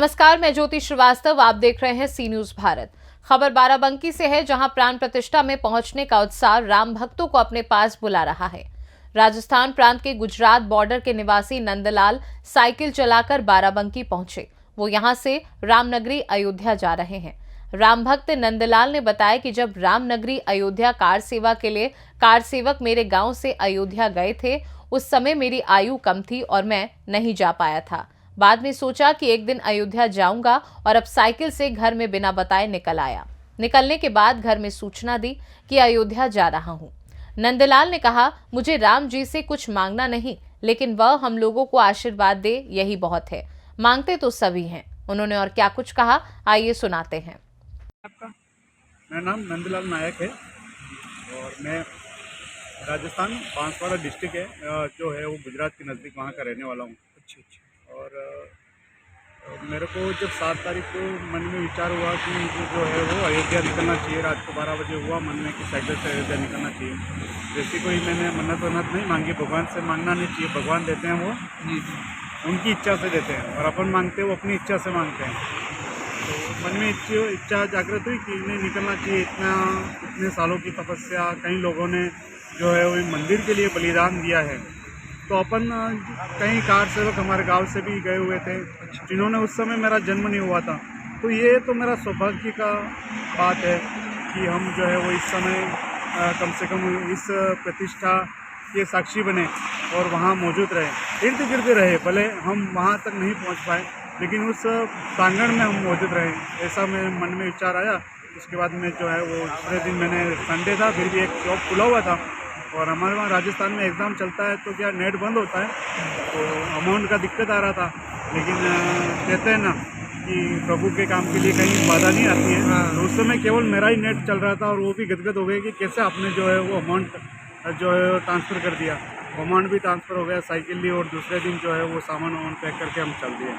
नमस्कार, मैं ज्योति श्रीवास्तव। आप देख रहे हैं सी न्यूज भारत। खबर बाराबंकी से है, जहां प्राण प्रतिष्ठा में पहुंचने का उत्साह राम भक्तों को अपने पास बुला रहा है। राजस्थान प्रांत के गुजरात बॉर्डर के निवासी नंदलाल साइकिल चलाकर बाराबंकी पहुंचे। वो यहां से रामनगरी अयोध्या जा रहे हैं। राम भक्त नंदलाल ने बताया कि जब रामनगरी अयोध्या कार सेवा के लिए कार सेवक मेरे गांव से अयोध्या गए थे, उस समय मेरी आयु कम थी और मैं नहीं जा पाया था। बाद में सोचा कि एक दिन अयोध्या जाऊंगा और अब साइकिल से घर में बिना बताए निकल आया। निकलने के बाद घर में सूचना दी कि अयोध्या जा रहा हूं। नंदलाल ने कहा, मुझे राम जी से कुछ मांगना नहीं, लेकिन वह हम लोगों को आशीर्वाद दे, यही बहुत है। मांगते तो सभी हैं। उन्होंने और क्या कुछ कहा, आइए सुनाते हैं। आपका? मेरा नाम नंदलाल नायक है और मैं राजस्थान बांसवाड़ा डिस्ट्रिक्ट है जो है वो गुजरात के नज़दीक वहाँ का रहने वाला हूँ। अच्छा। और मेरे को जब 7 तारीख को मन में विचार हुआ कि जो है वो अयोध्या निकलना चाहिए, रात को 12 बजे हुआ मन में कि साइकिल से अयोध्या निकलना चाहिए। जैसे कोई मैंने मन्नत वन्नत नहीं मांगी, भगवान से मांगना नहीं चाहिए। भगवान देते हैं वो उनकी इच्छा से देते हैं और अपन मांगते हैं वो अपनी इच्छा से मांगते हैं। तो मन में इच्छा जागृत हुई कि नहीं निकलना चाहिए। इतने सालों की तपस्या, कई लोगों ने जो है वो मंदिर के लिए बलिदान दिया है। तो अपन कई कार सेवक हमारे गांव से भी गए हुए थे, जिन्होंने उस समय मेरा जन्म नहीं हुआ था। तो ये तो मेरा सौभाग्य का बात है कि हम जो है वो इस समय कम से कम इस प्रतिष्ठा के साक्षी बने और वहाँ मौजूद रहे, इर्द गिर्द रहे। भले हम वहाँ तक नहीं पहुँच पाए, लेकिन उस प्रांगण में हम मौजूद रहे, ऐसा मेरे मन में विचार आया। उसके बाद में जो है वो दूसरे दिन मैंने संडे था, फिर भी एक शॉप खुला हुआ था और हमारे वहाँ राजस्थान में एग्ज़ाम चलता है तो क्या नेट बंद होता है, तो अमाउंट का दिक्कत आ रहा था। लेकिन कहते हैं ना कि प्रभु के काम के लिए कहीं बाधा नहीं आती है। तो उस समय केवल मेरा ही नेट चल रहा था और वो भी गदगद हो गई कि कैसे आपने जो है वो अमाउंट जो है ट्रांसफ़र कर दिया। अमाउंट भी ट्रांसफ़र हो गया, साइकिल ली और दूसरे दिन जो है वो सामान वामान पैक करके हम चल दिए।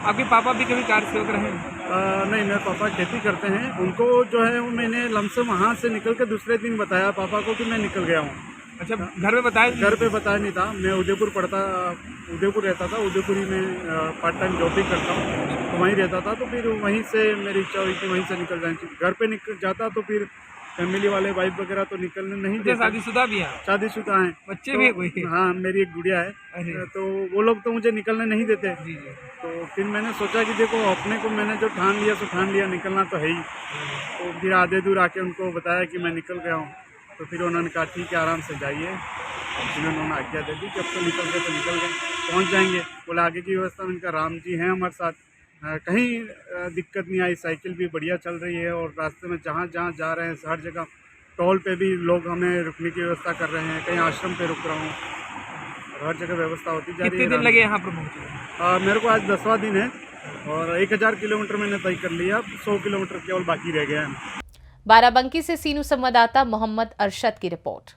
आपके पापा भी कभी कार सेवक रहे हैं? नहीं, मेरे पापा खेती करते हैं। उनको जो है वो मैंने लमसम वहाँ से निकल के दूसरे दिन बताया पापा को कि मैं निकल गया हूँ। अच्छा, घर में बताया? घर पे बताया नहीं था। मैं उदयपुर रहता था। उदयपुर ही में पार्ट टाइम जॉब भी करता हूँ, तो वहीं रहता था। तो फिर वहीं से मेरी इच्छा हुई कि वहीं से निकल जाए। घर पे निकल जाता तो फिर फैमिली वाले वाइफ वगैरह तो निकलने नहीं देते। शादीशुदा भी हैं? शादीशुदा हैं। बच्चे भी कोई? हाँ, मेरी एक गुड़िया है। तो वो लोग तो मुझे निकलने नहीं देते। जी। तो फिर मैंने सोचा कि देखो अपने को मैंने जो ठान लिया, निकलना तो है ही। तो फिर आधे दूर आके उनको बताया कि मैं निकल गया हूँ। तो फिर उन्होंने कहा ठीक है, आराम से जाइए। फिर उन्होंने आज्ञा दे दी कि अब तो निकल गए, पहुँच जाएंगे। बोला आगे की व्यवस्था उनका राम जी हैं हमारे साथ, कहीं दिक्कत नहीं आई। साइकिल भी बढ़िया चल रही है और रास्ते में जहाँ जहाँ जा रहे हैं हर जगह टोल पे भी लोग हमें रुकने की व्यवस्था कर रहे हैं। कहीं आश्रम पे रुक रहा हूँ, हर जगह व्यवस्था होती जा रही है। कितने दिन लगे यहाँ पर पहुँचने? मेरे को आज 10वां दिन है और 1000 किलोमीटर मैंने तय कर लिया। 100 किलोमीटर केवल बाकी रह गया है। बाराबंकी से सी न्यूज संवाददाता मोहम्मद अरशद की रिपोर्ट।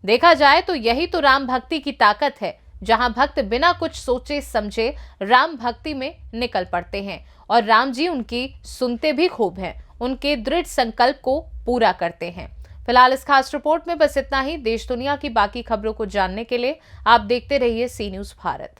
देखा जाए तो यही तो राम भक्ति की ताकत है, जहां भक्त बिना कुछ सोचे समझे राम भक्ति में निकल पड़ते हैं और राम जी उनकी सुनते भी खूब हैं, उनके दृढ़ संकल्प को पूरा करते हैं। फिलहाल इस खास रिपोर्ट में बस इतना ही। देश दुनिया की बाकी खबरों को जानने के लिए आप देखते रहिए सी न्यूज भारत।